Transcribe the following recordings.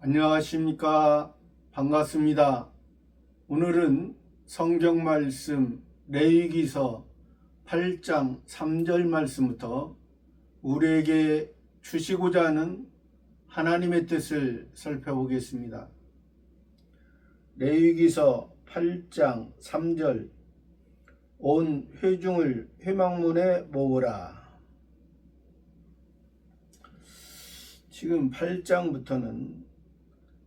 안녕하십니까. 반갑습니다. 오늘은 성경 말씀 레위기서 8장 3절 말씀부터 우리에게 주시고자 하는 하나님의 뜻을 살펴보겠습니다. 레위기서 8장 3절 온 회중을 회막문에 모으라. 지금 8장부터는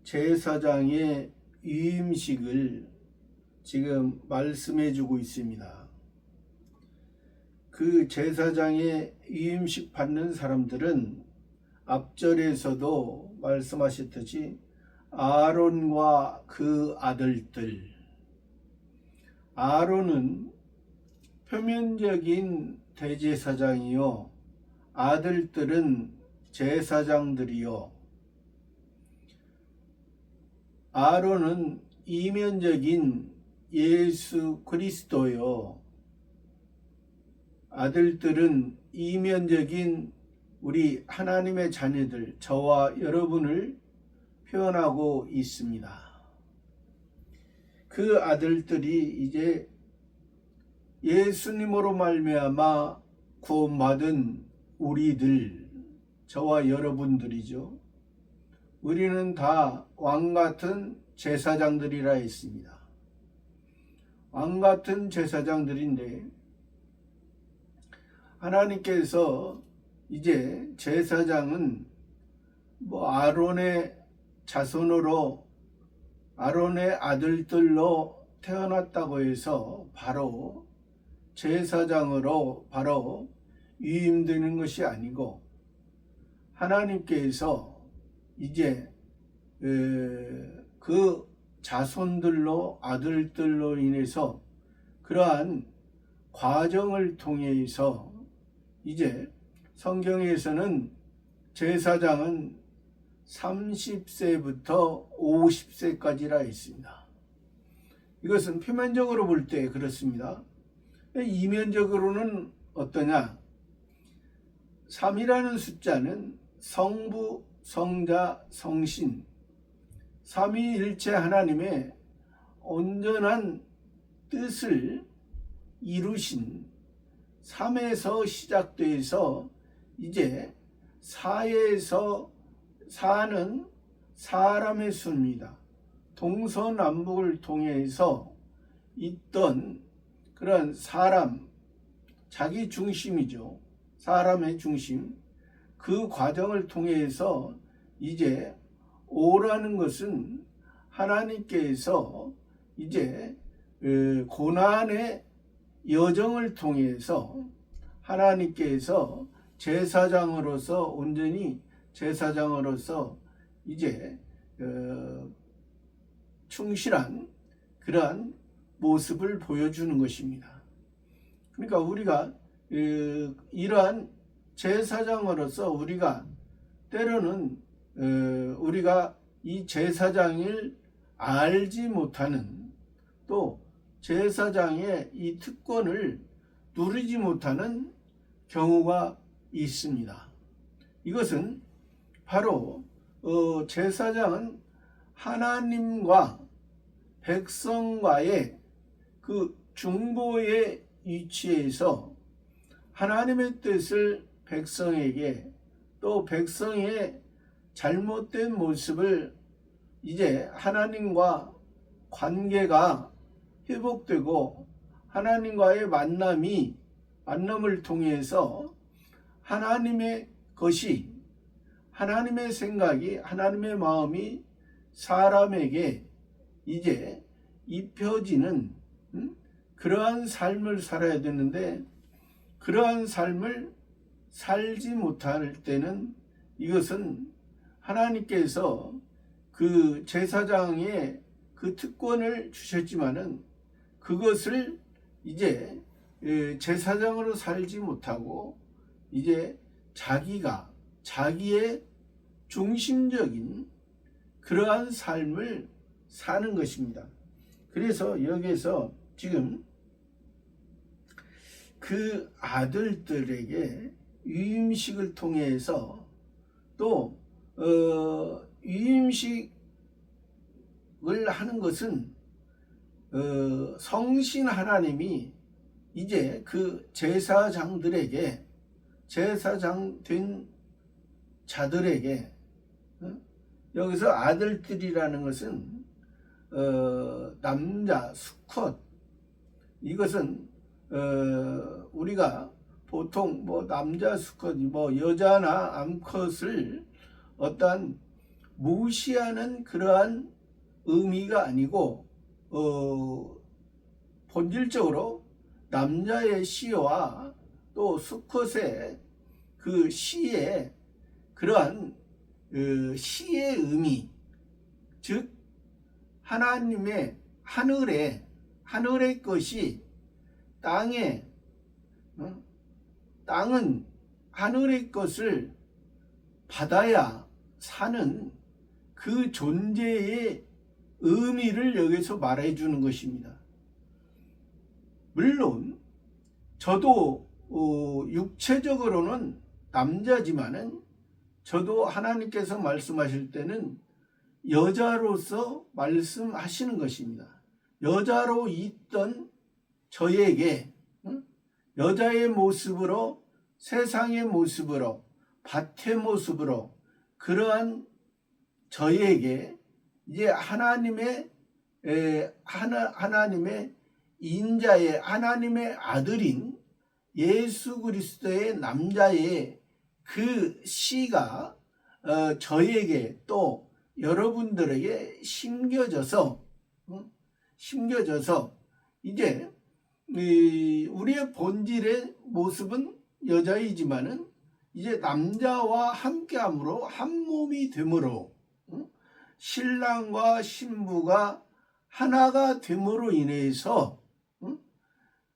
제사장의 위임식을 지금 말씀해 주고 있습니다. 그 제사장의 위임식 받는 사람들은 앞절에서도 말씀하셨듯이 아론과 그 아들들. 아론은 표면적인 대제사장이요, 아들들은 제사장들이요. 아론은 이면적인 예수 그리스도요, 아들들은 이면적인 우리 하나님의 자녀들, 저와 여러분을 표현하고 있습니다. 그 아들들이 이제 예수님으로 말미암아 구원받은 우리들, 저와 여러분들이죠. 우리는 다 왕같은 제사장들이라 했습니다. 왕같은 제사장들인데 하나님께서 이제 제사장은 아론의 자손으로, 아론의 아들들로 태어났다고 해서 바로 제사장으로 바로 위임되는 것이 아니고, 하나님께서 이제 그 자손들로, 아들들로 인해서 그러한 과정을 통해서 이제 성경에서는 제사장은 30세부터 50세까지라 했습니다. 이것은 표면적으로 볼 때 그렇습니다. 이면적으로는 어떠냐? 3이라는 숫자는 성부, 성자, 성신, 삼위일체 하나님의 온전한 뜻을 이루신 3에서 시작돼서 이제 4에서 사는 사람의 수입니다. 동서남북을 통해서 있던 그런 사람, 자기 중심이죠. 사람의 중심. 그 과정을 통해서 이제 5라는 것은 하나님께서 이제 고난의 여정을 통해서 하나님께서 제사장으로서, 온전히 제사장으로서 이제 충실한 그러한 모습을 보여주는 것입니다. 그러니까 우리가 이러한 제사장으로서 우리가 때로는 우리가 이 제사장을 알지 못하는, 또 제사장의 이 특권을 누리지 못하는 경우가 있습니다. 이것은 바로 제사장은 하나님과 백성과의 그 중보의 위치에서 하나님의 뜻을 백성에게, 또 백성의 잘못된 모습을 이제 하나님과 관계가 회복되고 하나님과의 만남을 통해서 하나님의 것이, 하나님의 생각이, 하나님의 마음이 사람에게 이제 입혀지는 그러한 삶을 살아야 되는데, 그러한 삶을 살지 못할 때는 이것은 하나님께서 그 제사장의 그 특권을 주셨지만은 그것을 이제 제사장으로 살지 못하고 이제 자기의 중심적인 그러한 삶을 사는 것입니다. 그래서 여기에서 지금 그 아들들에게 위임식을 통해서 또 위임식을 하는 것은 성신 하나님이 이제 그 제사장들에게, 제사장 된 자들에게, 여기서 아들들이라는 것은 남자 수컷, 이것은 우리가 보통 뭐 남자 수컷이 뭐 여자나 암컷을 어떠한 무시하는 그러한 의미가 아니고 본질적으로 남자의 시와 또 수컷의 그 시의 그러한 시의 의미, 즉 하나님의 하늘의 것이 땅에, 땅은 하늘의 것을 받아야 사는 그 존재의 의미를 여기서 말해주는 것입니다. 물론 저도 육체적으로는 남자지만은 저도 하나님께서 말씀하실 때는 여자로서 말씀하시는 것입니다. 여자로 있던 저에게 여자의 모습으로, 세상의 모습으로, 밭의 모습으로 그러한 저에게 이제 하나님의 인자의 하나님의 아들인 예수 그리스도의 남자의 그 시가 저에게 또 여러분들에게 심겨져서 이제 우리의 본질의 모습은 여자이지만은 이제 남자와 함께함으로 한 몸이 됨으로, 신랑과 신부가 하나가 됨으로 인해서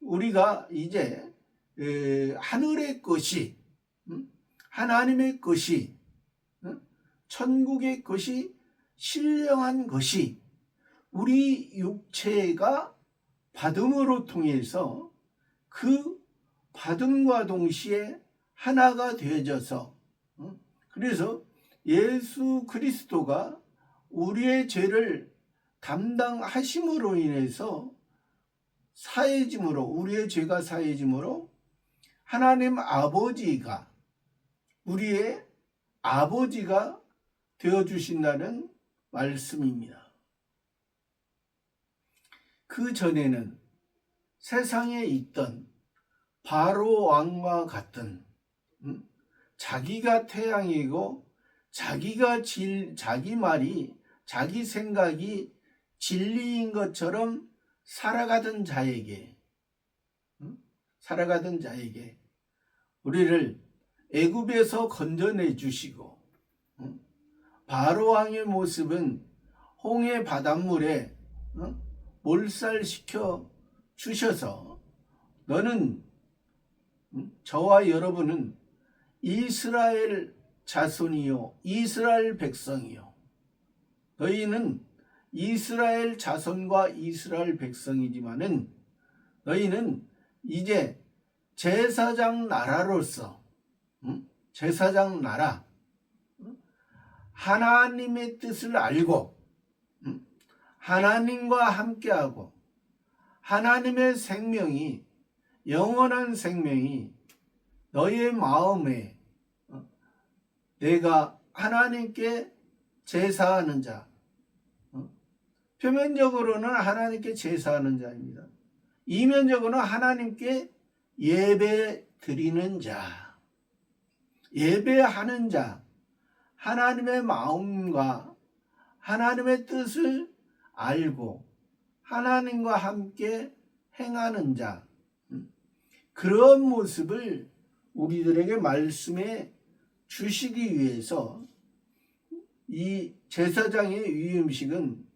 우리가 이제 하늘의 것이, 하나님의 것이, 천국의 것이, 신령한 것이 우리 육체가 받음으로 통해서 그 받음과 동시에 하나가 되어져서, 그래서 예수 그리스도가 우리의 죄를 담당하심으로 인해서 사해짐으로, 우리의 죄가 사해짐으로 하나님 아버지가, 우리의 아버지가 되어주신다는 말씀입니다. 그 전에는 세상에 있던 바로 왕과 같은, 자기가 태양이고 자기 말이, 자기 생각이 진리인 것처럼 살아가던 자에게 우리를 애굽에서 건져내 주시고, 바로 왕의 모습은 홍해 바닷물에 몰살시켜 주셔서 너는, 저와 여러분은 이스라엘 자손이요 이스라엘 백성이요, 너희는 이스라엘 자손과 이스라엘 백성이지만은 너희는 이제 제사장 나라로서, 제사장 나라, 하나님의 뜻을 알고 하나님과 함께하고 하나님의 생명이, 영원한 생명이 너희의 마음에, 내가 하나님께 제사하는 자, 표면적으로는 하나님께 제사하는 자입니다. 이면적으로는 하나님께 예배 드리는 자, 예배하는 자, 하나님의 마음과 하나님의 뜻을 알고 하나님과 함께 행하는 자, 그런 모습을 우리들에게 말씀해 주시기 위해서 이 제사장의 위임식은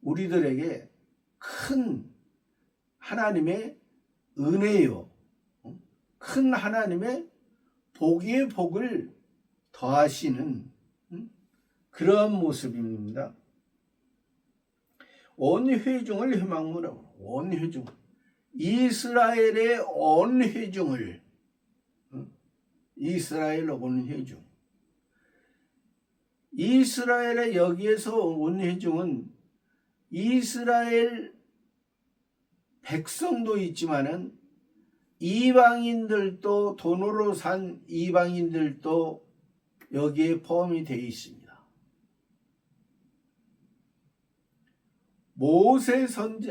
우리들에게 큰 하나님의 은혜요, 큰 하나님의 복의 복을 더하시는 그러한 모습입니다. 온 회중을 희망으로, 온 회중, 이스라엘의 온 회중을, 이스라엘 온 회중, 이스라엘의 여기에서 온 회중은 이스라엘 백성도 있지만은 이방인들도, 돈으로 산 이방인들도 여기에 포함이 되어 있습니다.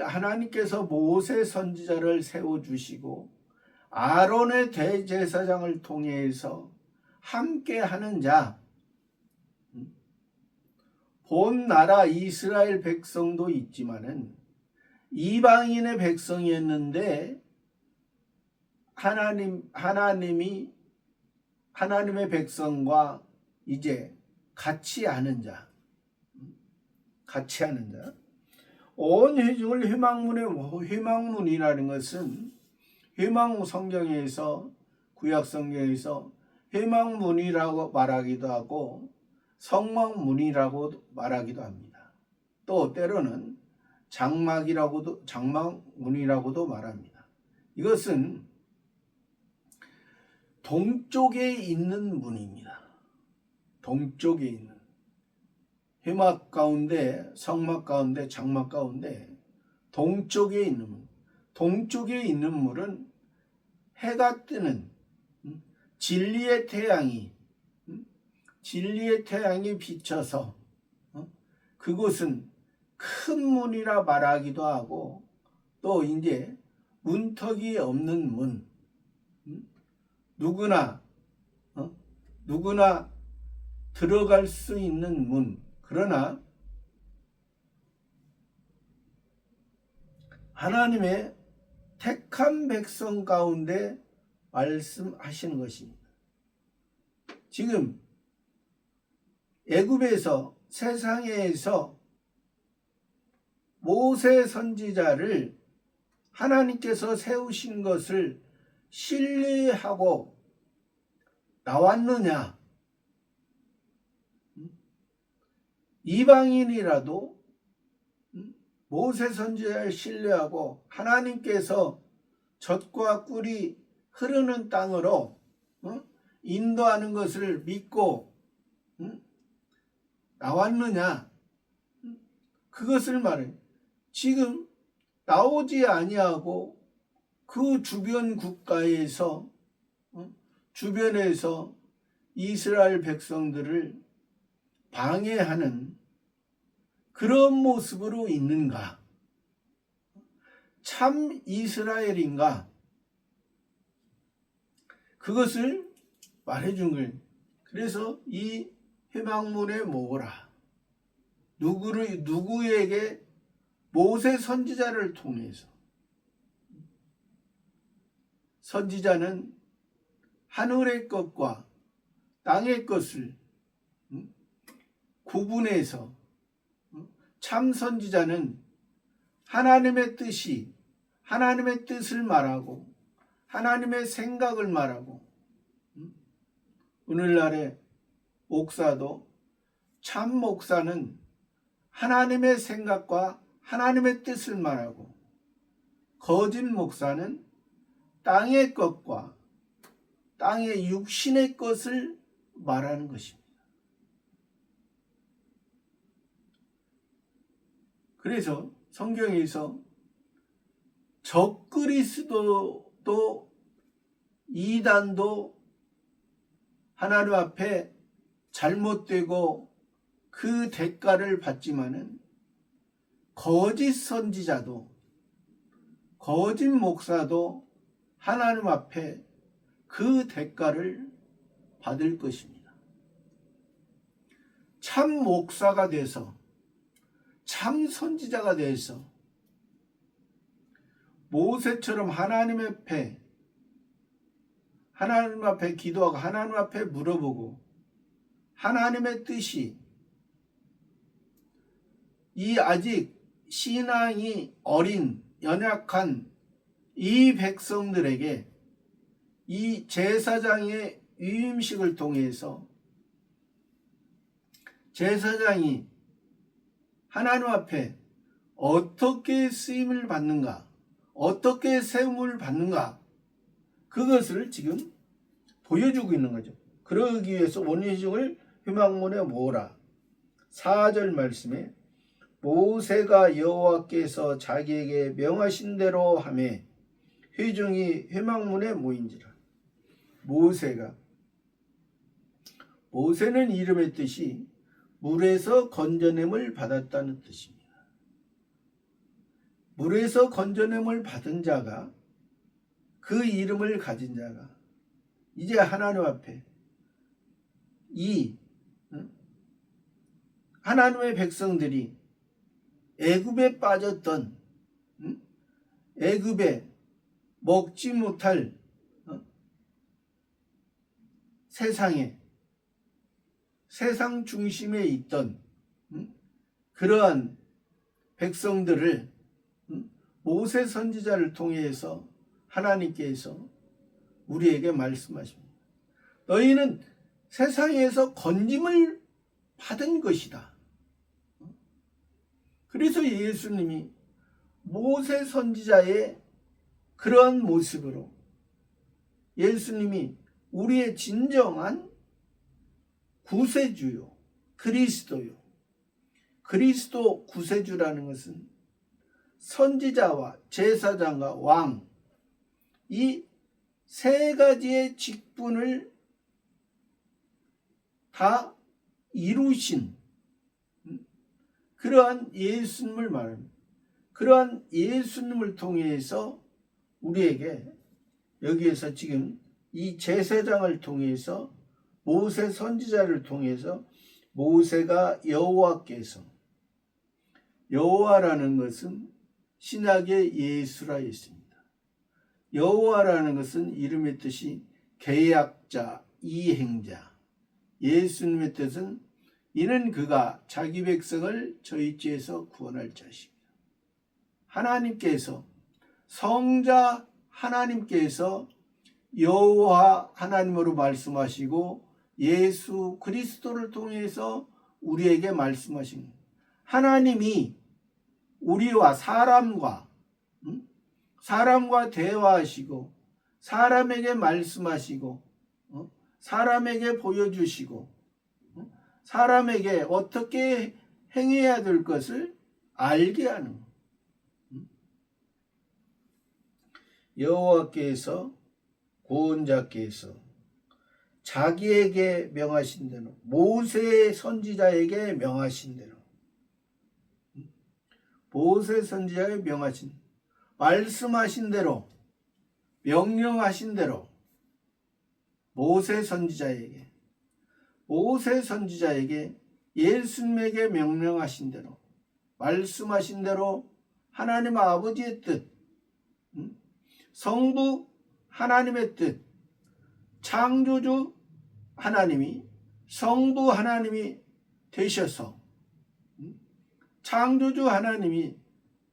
하나님께서 모세 선지자를 세워주시고 아론의 대제사장을 통해서 함께 하는 자, 본 나라 이스라엘 백성도 있지만은 이방인의 백성이었는데 하나님의 백성과 이제 같이 하는 자, 온 회중을 회막문이라는 것은 회막 성경에서, 구약 성경에서 회막문이라고 말하기도 하고 성막문이라고 말하기도 합니다. 또 때로는 장막문이라고도 말합니다. 이것은 동쪽에 있는 문입니다. 동쪽에 있는 회막 가운데, 성막 가운데, 장막 가운데 동쪽에 있는 문. 동쪽에 있는 문은 해가 뜨는 진리의 태양이 비쳐서 그곳은 큰 문이라 말하기도 하고, 또 이제 문턱이 없는 문, 누구나 들어갈 수 있는 문. 그러나 하나님의 택한 백성 가운데 말씀하시는 것입니다. 지금 애굽에서, 세상에서 모세 선지자를 하나님께서 세우신 것을 신뢰하고 나왔느냐? 이방인이라도 모세 선지자를 신뢰하고 하나님께서 젖과 꿀이 흐르는 땅으로 인도하는 것을 믿고 나왔느냐? 그것을 말해. 지금 나오지 아니하고 그 주변 국가에서, 주변에서 이스라엘 백성들을 방해하는 그런 모습으로 있는가? 참 이스라엘인가? 그것을 말해준 거예요. 그래서 이 회막문에 모으라. 누구에게? 모세 선지자를 통해서. 선지자는 하늘의 것과 땅의 것을 구분해서, 참 선지자는 하나님의 뜻을 말하고 하나님의 생각을 말하고, 오늘날의 목사도, 참 목사는 하나님의 생각과 하나님의 뜻을 말하고, 거짓 목사는 땅의 것과 땅의 육신의 것을 말하는 것입니다. 그래서 성경에서 적그리스도도 이단도 하나님 앞에 잘못되고 그 대가를 받지만은 거짓 선지자도, 거짓 목사도 하나님 앞에 그 대가를 받을 것입니다. 참 목사가 돼서, 참 선지자가 돼서 모세처럼 하나님 앞에 기도하고 하나님 앞에 물어보고, 하나님의 뜻이, 이 아직 신앙이 어린 연약한 이 백성들에게 이 제사장의 위임식을 통해서 제사장이 하나님 앞에 어떻게 쓰임을 받는가, 어떻게 세움을 받는가, 그것을 지금 보여주고 있는 거죠. 그러기 위해서 원회중을 회막문에 모으라. 4절 말씀에 모세가 여호와께서 자기에게 명하신 대로 하매 회중이 회막문에 모인지라. 모세는 이름의 뜻이 물에서 건져냄을 받았다는 뜻입니다. 물에서 건져냄을 받은 자가, 그 이름을 가진 자가 이제 하나님 앞에 하나님의 백성들이 애굽에 빠졌던, 애굽에 먹지 못할 세상 중심에 있던 그러한 백성들을 모세 선지자를 통해서 하나님께서 우리에게 말씀하십니다. 너희는 세상에서 건짐을 받은 것이다. 그래서 예수님이 모세 선지자의 그러한 모습으로 예수님이 우리의 진정한 구세주요, 그리스도요. 그리스도 구세주라는 것은 선지자와 제사장과 왕, 이 세 가지의 직분을 다 이루신 그러한 예수님을 말합니다. 그러한 예수님을 통해서 우리에게 여기에서 지금 이 제사장을 통해서 모세 선지자를 통해서 모세가 여호와께서, 여호와라는 것은 신약의 예수라 했습니다. 여호와라는 것은 이름의 뜻이 계약자, 이행자. 예수님의 뜻은 이는 그가 자기 백성을 저희 죄에서 구원할 자십니다. 하나님께서, 성자 하나님께서 여호와 하나님으로 말씀하시고 예수 그리스도를 통해서 우리에게 말씀하십니다. 하나님이 우리와 사람과 대화하시고 사람에게 말씀하시고 사람에게 보여주시고 사람에게 어떻게 행해야 될 것을 알게 하는 것. 여호와께서, 구원자께서 자기에게 명하신 대로, 모세 선지자에게 명하신 대로, 모세 선지자에게 명하신, 말씀하신 대로, 명령하신 대로 모세 선지자에게 예수님에게 명령하신 대로, 말씀하신 대로 하나님 아버지의 뜻, 성부 하나님의 뜻, 창조주 하나님이, 성부 하나님이 되셔서 창조주 하나님이,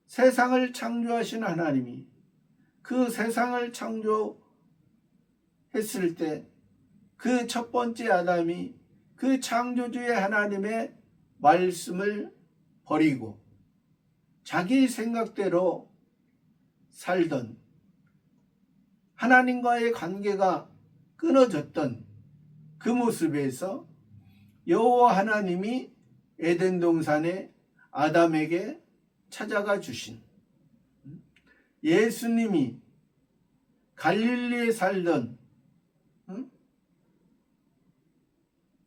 세상을 창조하신 하나님이 그 세상을 창조했을 때 그 첫 번째 아담이 그 창조주의 하나님의 말씀을 버리고 자기 생각대로 살던, 하나님과의 관계가 끊어졌던 그 모습에서 여호와 하나님이 에덴 동산에 아담에게 찾아가 주신, 예수님이 갈릴리에 살던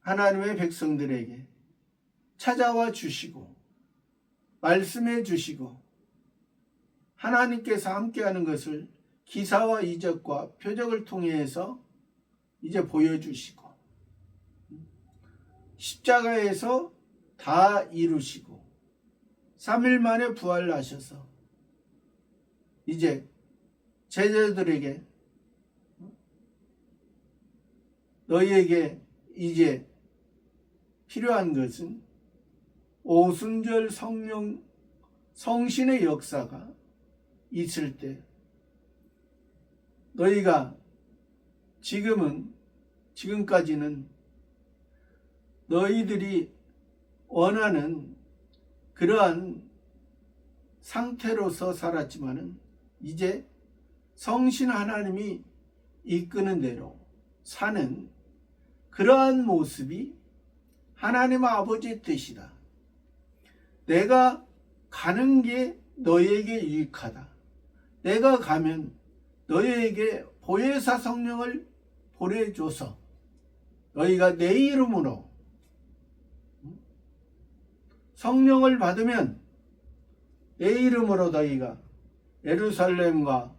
하나님의 백성들에게 찾아와 주시고 말씀해 주시고 하나님께서 함께하는 것을 기사와 이적과 표적을 통해서 이제 보여주시고 십자가에서 다 이루시고 3일 만에 부활하셔서 이제 제자들에게 너희에게 이제 필요한 것은 오순절 성신의 역사가 있을 때 너희가 지금까지는 너희들이 원하는 그러한 상태로서 살았지만은 이제 성신 하나님이 이끄는 대로 사는 그러한 모습이 하나님 아버지의 뜻이다. 내가 가는 게 너희에게 유익하다. 내가 가면 너희에게 보혜사 성령을 보내줘서 너희가 내 이름으로 성령을 받으면 내 이름으로 너희가 예루살렘과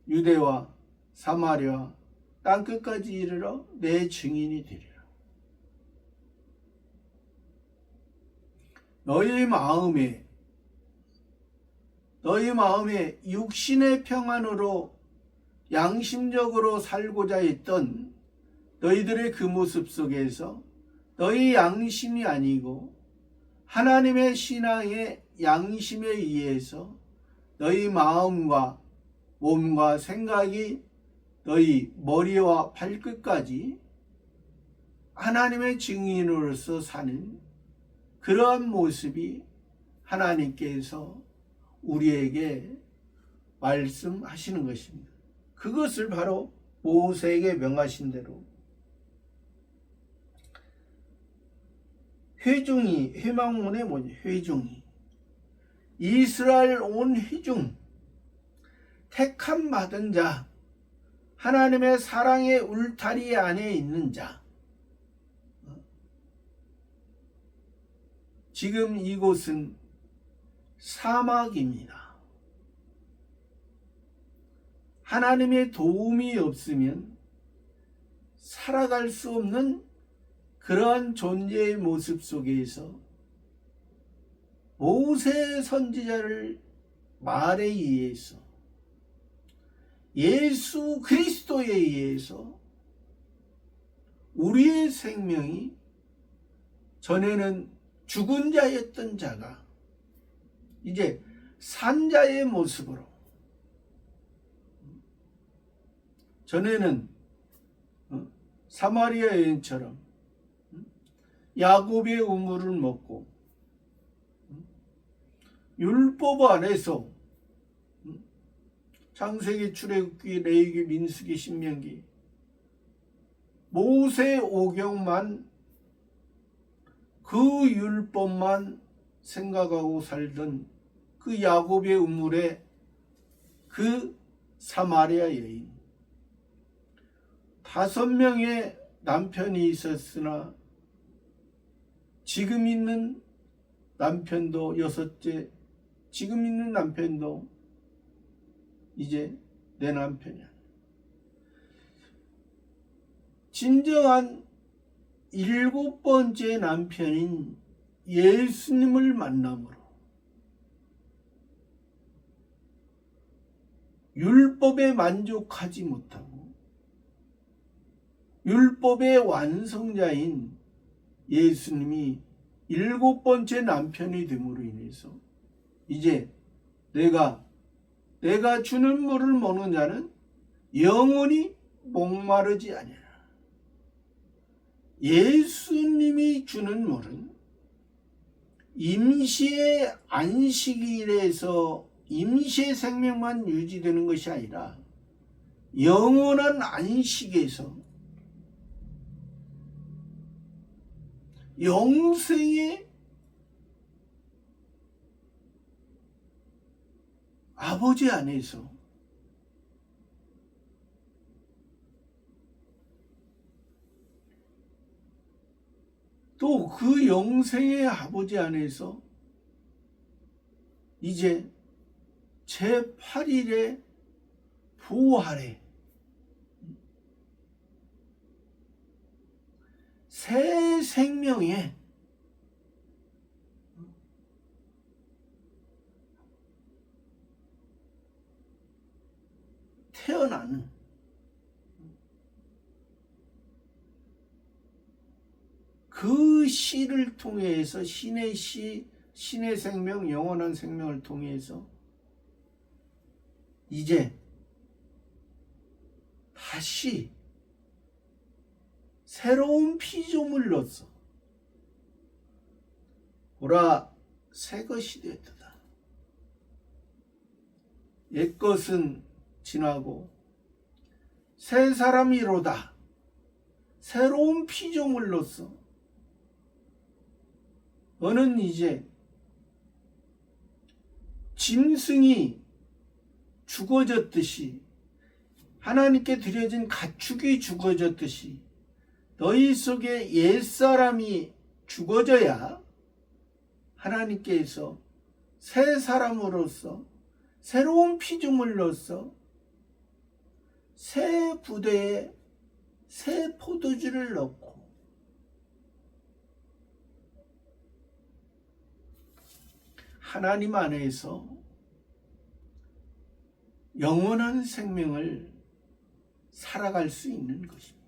유대와 사마리아 땅끝까지 이르러 내 증인이 되리라. 너희 마음에 육신의 평안으로 양심적으로 살고자 했던 너희들의 그 모습 속에서 너희 양심이 아니고 하나님의 신앙의 양심에 의해서 너희 마음과 몸과 생각이 너희 머리와 발끝까지 하나님의 증인으로서 사는 그러한 모습이 하나님께서 우리에게 말씀하시는 것입니다. 그것을 바로 모세에게 명하신 대로 회중이, 회막문에 뭐냐, 회중이 이스라엘 온 회중, 택함 받은 자, 하나님의 사랑의 울타리 안에 있는 자, 지금 이곳은 사막입니다. 하나님의 도움이 없으면 살아갈 수 없는 그러한 존재의 모습 속에서 모세 선지자를 말에 의해서 예수 그리스도에 의해서 우리의 생명이 전에는 죽은 자였던 자가 이제 산 자의 모습으로, 전에는 사마리아 여인처럼 야곱의 우물을 먹고 율법 안에서 창세기, 출애굽기, 레위기, 민수기, 신명기, 모세 오경만, 그 율법만 생각하고 살던 그 야곱의 우물에 그 사마리아 여인, 5명의 남편이 있었으나 지금 있는 남편도 6째, 지금 있는 남편도 이제 내 남편이야. 진정한 7번째 남편인 예수님을 만남으로 율법에 만족하지 못하고 율법의 완성자인 예수님이 7번째 남편이 됨으로 인해서 이제 내가 주는 물을 먹는 자는 영원히 목마르지 아니하라. 예수님이 주는 물은 임시의 안식일에서 임시의 생명만 유지되는 것이 아니라 영원한 안식에서 영생의 아버지 안에서 또 그 영생의 아버지 안에서 이제 제8일에 부활해 새 생명에 태어나는 그 시를 통해서 신의 시, 신의 생명, 영원한 생명을 통해서 이제 다시 새로운 피조물로서 보라 새 것이 되었다. 옛것은 지나고 새 사람이로다. 새로운 피조물로서 너는 이제 짐승이 죽어졌듯이, 하나님께 드려진 가축이 죽어졌듯이 너희 속에 옛사람이 죽어져야 하나님께서 새 사람으로서, 새로운 피조물로서 새 부대에 새 포도주를 넣고 하나님 안에서 영원한 생명을 살아갈 수 있는 것입니다.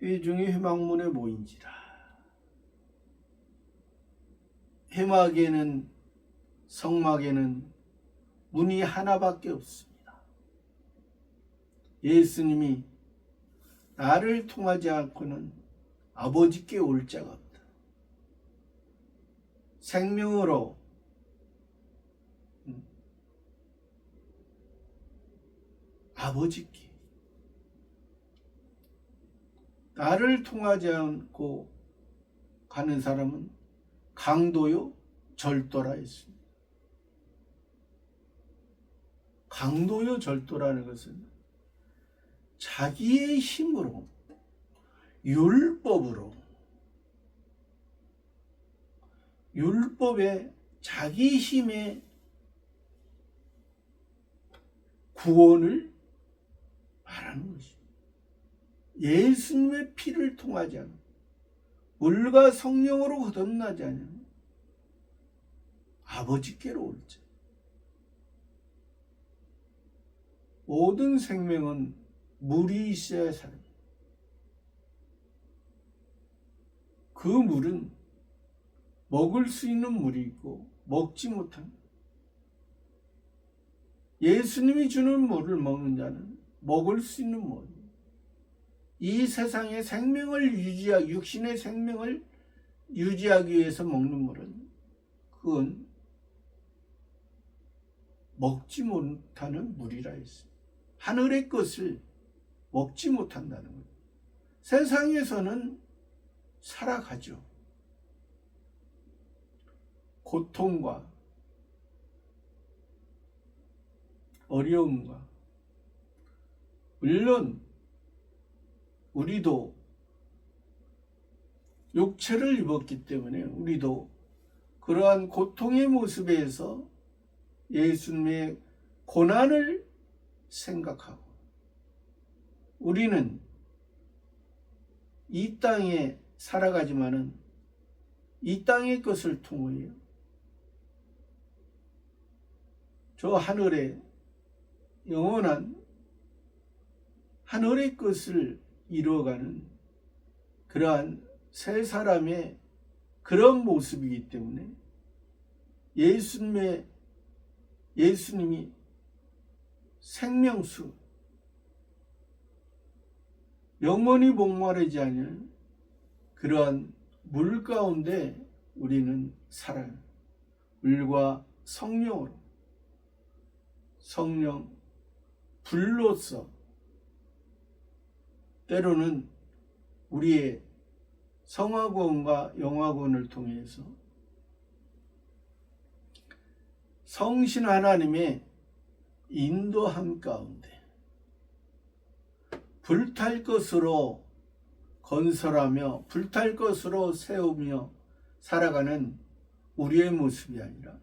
회중이 회막문에 모인지라. 회막에는, 성막에는 문이 하나밖에 없습니다. 예수님이 나를 통하지 않고는 아버지께 올 자가 없다. 생명으로 아버지께, 나를 통하지 않고 가는 사람은 강도요 절도라 했습니다. 강도요 절도라는 것은 자기의 힘으로, 율법에 자기 힘의 구원을 말하는 것입니다. 예수님의 피를 통하지 않아, 물과 성령으로 거듭나지 않으면 아버지께로 올지. 모든 생명은 물이 있어야 삽니다. 그 물은 먹을 수 있는 물이 있고 먹지 못한, 예수님이 주는 물을 먹는 자는 먹을 수 있는 물, 이 세상의 생명을 육신의 생명을 유지하기 위해서 먹는 물은 그건 먹지 못하는 물이라 했습니다. 하늘의 것을 먹지 못한다는 거예요. 세상에서는 살아가죠. 고통과 어려움과, 물론 우리도 육체를 입었기 때문에 우리도 그러한 고통의 모습에서 예수님의 고난을 생각하고, 우리는 이 땅에 살아가지만은 이 땅의 것을 통하여 저 하늘의 영원한 하늘의 것을 이루어가는 그러한 새 사람의 그런 모습이기 때문에 예수님이 생명수, 영원히 목마르지 않은 그러한 물 가운데 우리는 살아요. 물과 성령으로, 성령 불로서, 때로는 우리의 성화구원과 영화구원을 통해서 성신 하나님의 인도함 가운데 불탈 것으로 건설하며 불탈 것으로 세우며 살아가는 우리의 모습이 아니라,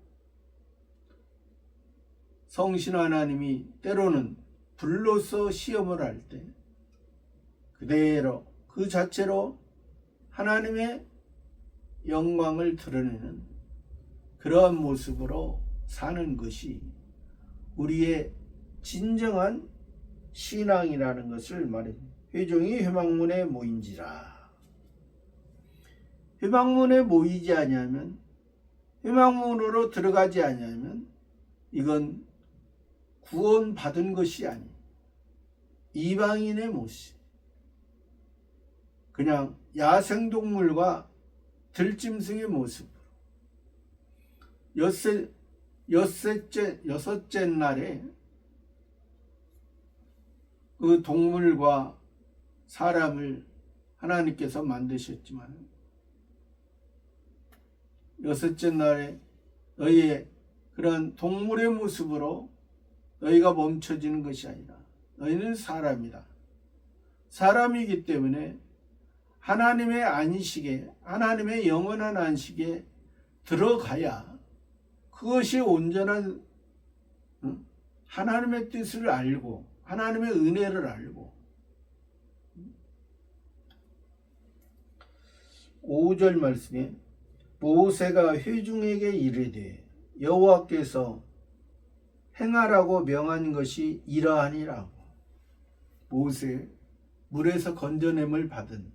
성신 하나님이 때로는 불로서 시험을 할 때 그대로 그 자체로 하나님의 영광을 드러내는 그러한 모습으로 사는 것이 우리의 진정한 신앙이라는 것을 말합니다. 회중이 회막문에 모인지라. 회막문에 모이지 아니하면, 회막문으로 들어가지 아니하면 이건 구원받은 것이 아니, 이방인의 모습, 그냥 야생동물과 들짐승의 모습으로 여섯째 날에 그 동물과 사람을 하나님께서 만드셨지만 여섯째 날에 너희의 그런 동물의 모습으로 너희가 멈춰지는 것이 아니라 너희는 사람이다. 사람이기 때문에 하나님의 안식에, 하나님의 영원한 안식에 들어가야 그것이 온전한 하나님의 뜻을 알고 하나님의 은혜를 알고 5절 말씀에 모세가 회중에게 이르되 여호와께서 행하라고 명한 것이 이러하니라고. 모세, 물에서 건져냄을 받은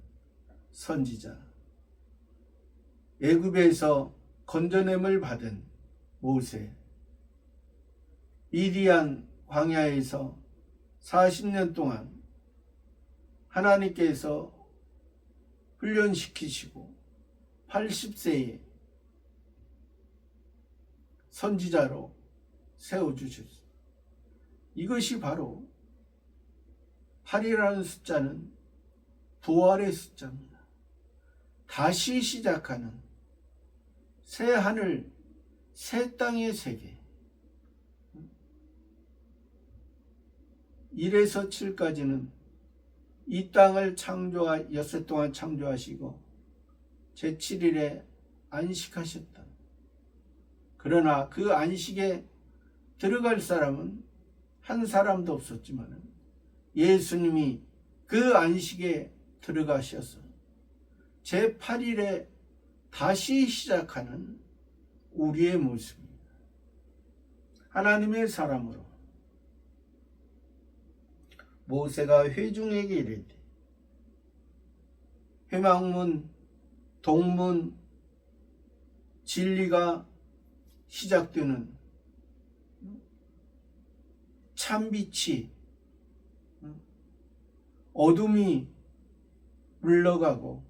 선지자, 애굽에서 건져냄을 받은 모세, 미디안 광야에서 40년 동안 하나님께서 훈련시키시고 80세에 선지자로 세워주셨습니다. 이것이 바로 8이라는 숫자는 부활의 숫자입니다. 다시 시작하는 새 하늘, 새 땅의 세계. 1에서 7까지는 이 땅을 엿새 동안 창조하시고 제7일에 안식하셨다. 그러나 그 안식에 들어갈 사람은 한 사람도 없었지만 예수님이 그 안식에 들어가셔서 제8일에 다시 시작하는 우리의 모습입니다. 하나님의 사람으로 모세가 회중에게 이르되 회막문, 동문, 진리가 시작되는 참빛이 어둠이 물러가고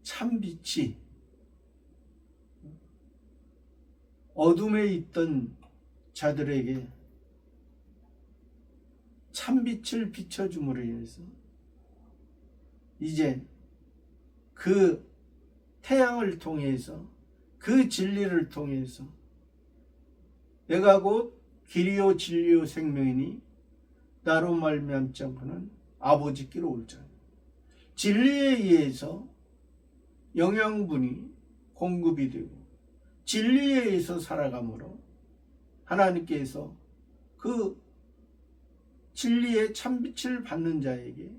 참빛이 어둠에 있던 자들에게 참빛을 비춰줌으로 인해서 이제 그 태양을 통해서 그 진리를 통해서 내가 곧 길이요 진리요 생명이니 나로 말미암지 않고는 아버지께로 올 자니 진리에 의해서 영양분이 공급이 되고 진리에 의해서 살아감으로 하나님께서 그 진리의 참빛을 받는 자에게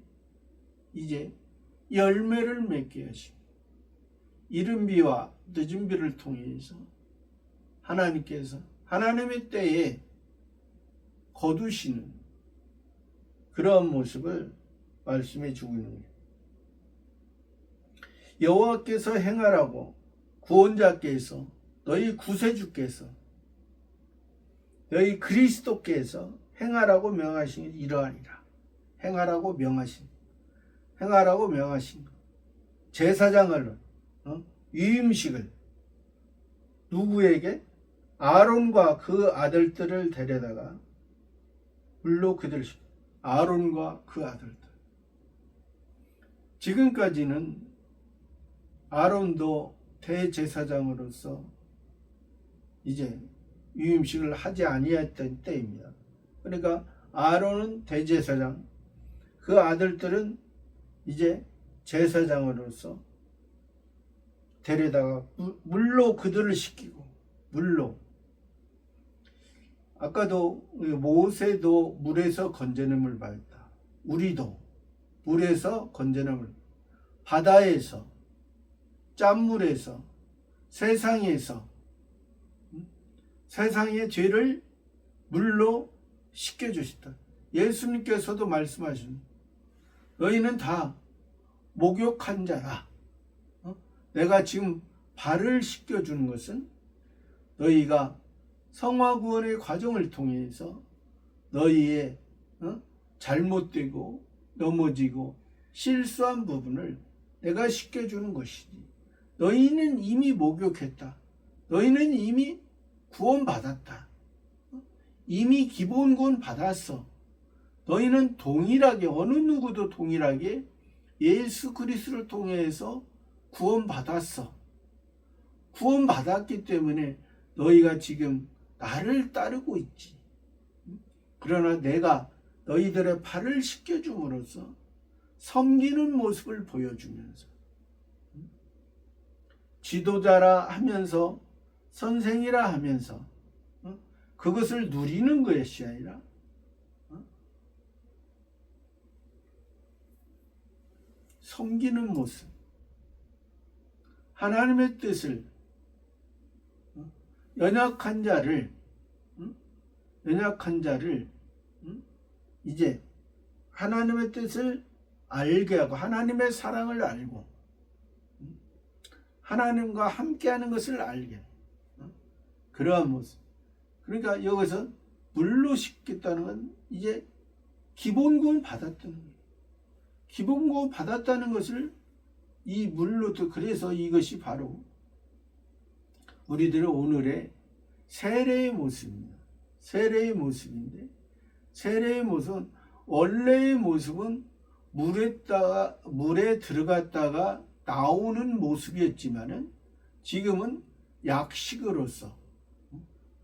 이제 열매를 맺게 하시고 이른 비와 늦은 비를 통해서 하나님께서 하나님의 때에 거두시는 그러한 모습을 말씀해 주고 있는 거예요. 여호와께서 행하라고 구원자께서 너희 구세주께서 너희 그리스도께서 행하라고 명하신 이러하니라. 행하라고 명하신 것. 제사장을 위임식을 누구에게? 아론과 그 아들들을 데려다가 물로 그들 아론과 그 아들들. 지금까지는 아론도 대제사장으로서 이제 위임식을 하지 아니했던 때입니다. 그러니까 아론은 대제사장, 그 아들들은 이제 제사장으로서 데려다가 물로 그들을 씻기고 물로. 아까도 모세도 물에서 건져냄을 받았다. 우리도 물에서 건져냄을, 바다에서, 짠물에서, 세상에서 세상의 죄를 물로 씻겨주셨다. 예수님께서도 말씀하신 너희는 다 목욕한 자라. 내가 지금 발을 씻겨주는 것은 너희가 성화구원의 과정을 통해서 너희의 잘못되고 넘어지고 실수한 부분을 내가 씻겨주는 것이니 너희는 이미 목욕했다. 너희는 이미 구원받았다. 이미 기본 구원 받았어. 너희는 동일하게, 어느 누구도 동일하게 예수 그리스도를 통해서 구원받았어. 구원받았기 때문에 너희가 지금 나를 따르고 있지. 그러나 내가 너희들의 발을 씻겨줌으로써 섬기는 모습을 보여주면서 지도자라 하면서 선생이라 하면서 그것을 누리는 것이 아니라 섬기는 모습, 하나님의 뜻을, 연약한 자를 이제 하나님의 뜻을 알게 하고 하나님의 사랑을 알고 하나님과 함께하는 것을 알게 그러한 모습. 그러니까 여기서 물로 씻겠다는 건 이제 기본구원 받았다는 거예요. 기본구원 받았다는 것을 이 물로도, 그래서 이것이 바로 우리들의 오늘의 세례의 모습입니다. 세례의 모습인데, 세례의 모습은, 원래의 모습은 물에 들어갔다가 나오는 모습이었지만은 지금은 약식으로서,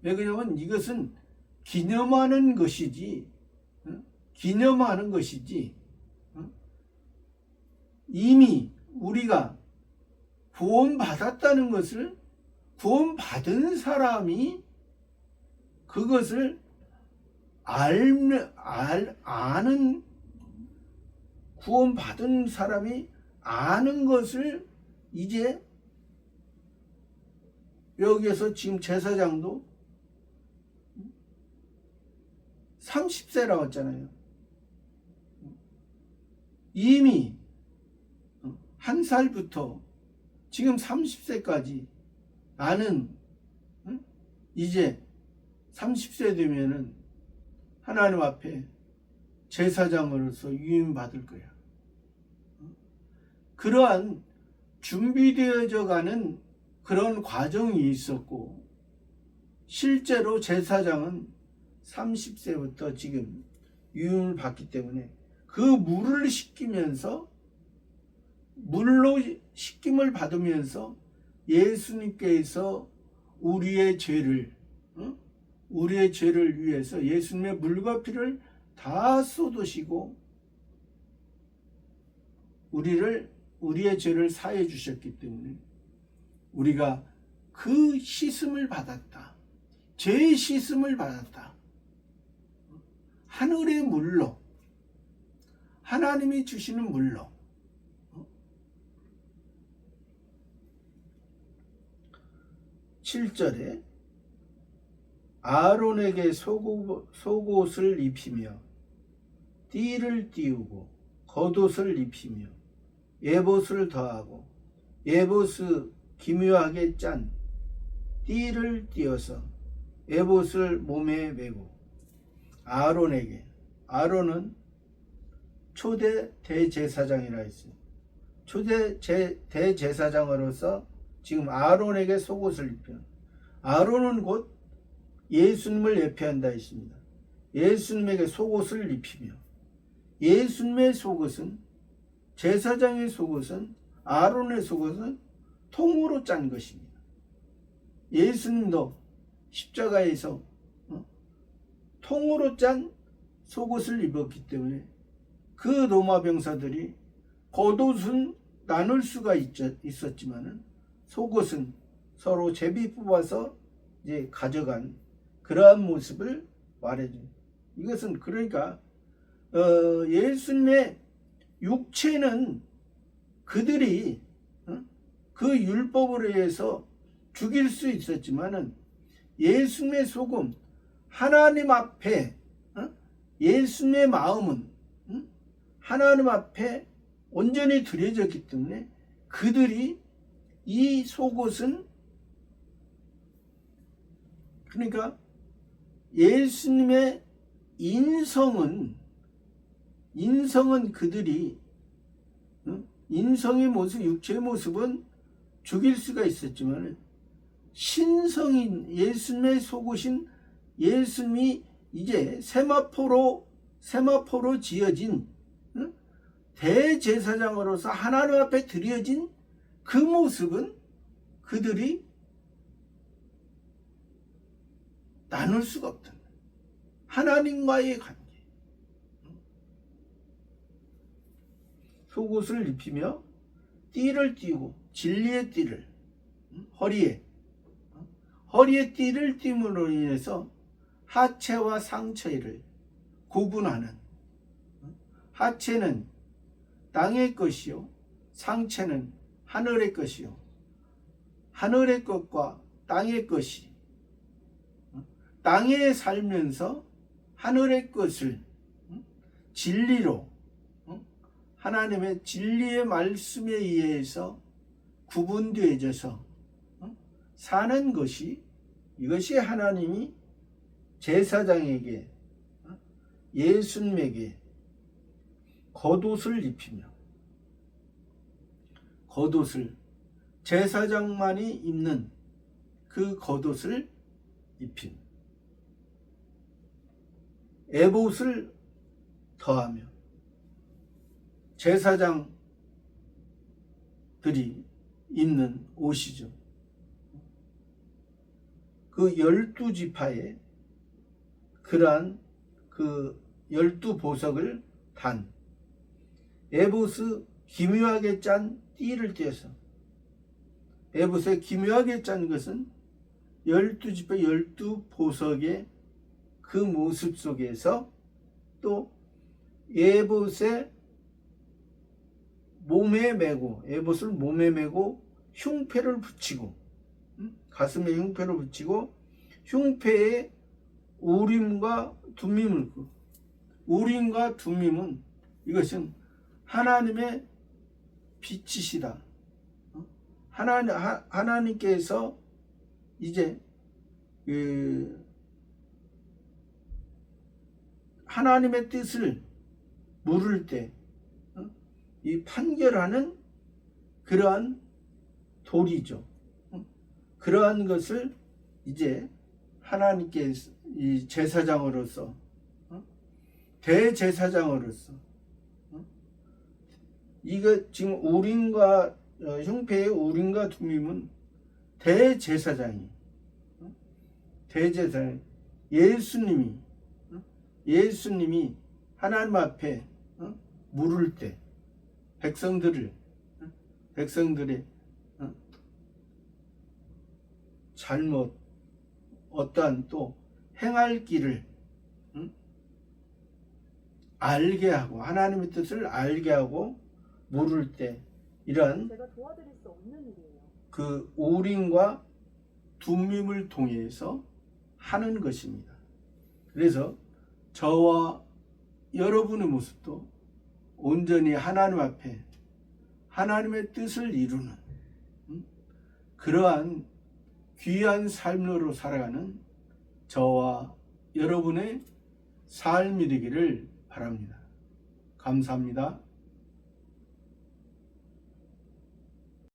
왜 그러냐면 이것은 기념하는 것이지, 이미 우리가 구원받았다는 것을, 구원받은 사람이 그것을 아는, 구원받은 사람이 아는 것을 이제 여기에서 지금 제사장도 30세라고 했잖아요. 이미 한 살부터 지금 30세까지 나는 이제 30세 되면은 하나님 앞에 제사장으로서 유임받을 거야. 그러한 준비되어져 가는 그런 과정이 있었고, 실제로 제사장은 30세부터 지금 유임을 받기 때문에 그 물을 씻기면서, 물로 씻김을 받으면서 예수님께서 우리의 죄를 위해서 예수님의 물과 피를 다 쏟으시고 우리의 죄를 사해 주셨기 때문에 우리가 그 씻음을 받았다. 죄의 씻음을 받았다. 하늘의 물로, 하나님이 주시는 물로. 7절에 아론에게 속옷을 입히며 띠를 띄우고 겉옷을 입히며 에봇을 더하고 에봇을 기묘하게 짠 띠를 띄어서 에봇을 몸에 메고 아론에게, 아론은 초대 대제사장이라 했어요. 초대 대제사장으로서 지금 아론에게 속옷을 입혀, 아론은 곧 예수님을 예표한다 했습니다. 예수님에게 속옷을 입히며, 예수님의 속옷은, 제사장의 속옷은, 아론의 속옷은 통으로 짠 것입니다. 예수님도 십자가에서 통으로 짠 속옷을 입었기 때문에 그 로마 병사들이 겉옷은 나눌 수가 있었지만은 속옷은 서로 제비 뽑아서 이제 가져간 그러한 모습을 말해줘요. 이것은 그러니까 예수님의 육체는 그들이 그 율법으로 해서 죽일 수 있었지만은 예수님의 속은 하나님 앞에, 예수님의 마음은 하나님 앞에 온전히 드려졌기 때문에 그들이 이 속옷은, 그러니까 예수님의 인성은 그들이, 인성의 모습, 육체의 모습은 죽일 수가 있었지만 신성인 예수님의 속옷인 예수님이 이제 세마포로 세마포로 지어진 대제사장으로서 하나님 앞에 드려진 그 모습은 그들이 나눌 수가 없다. 하나님과의 관계. 속옷을 입히며 띠를 띠고 진리의 띠를 허리에 띠를 띠므로 인해서 하체와 상체를 구분하는, 하체는 땅의 것이요 상체는 하늘의 것이요 하늘의 것과 땅의 것이 땅에 살면서 하늘의 것을 진리로, 하나님의 진리의 말씀에 의해서 구분되어져서 사는 것이, 이것이 하나님이 제사장에게, 예수님에게 겉옷을 입히며, 겉옷을 제사장만이 입는 그 겉옷을 입힌 에봇을 더하며, 제사장들이 입는 옷이죠. 그 12지파에 그러한 그 12보석을 단 에봇의 기묘하게 짠 띠를 떼서, 에봇에 기묘하게 짠 것은 12지파 12보석의 그 모습 속에서 또 에봇의 몸에 메고, 에봇을 몸에 메고 흉패를 붙이고, 가슴에 흉패를 붙이고 흉패에 우림과 둠밈을, 우림과 둠밈은 이것은 하나님의 빛이시다. 하나님께서 이제 하나님의 뜻을 물을 때 이 판결하는 그러한 돌이죠. 그러한 것을 이제 하나님께 이 제사장으로서, 대제사장으로서, 이거 지금 우림과 흉패의 우림과 둠밈은 대제사장이, 대제사장 예수님이 하나님 앞에 물을 때 백성들의 잘못, 어떠한 또 행할 길을 알게 하고, 하나님의 뜻을 알게 하고 물을 때, 이러한 제가 도와드릴 수 없는 일이에요. 그 우림과 둠밈을 통해서 하는 것입니다. 그래서 저와 여러분의 모습도 온전히 하나님 앞에 하나님의 뜻을 이루는 그러한 귀한 삶으로 살아가는 저와 여러분의 삶이 되기를 바랍니다. 감사합니다.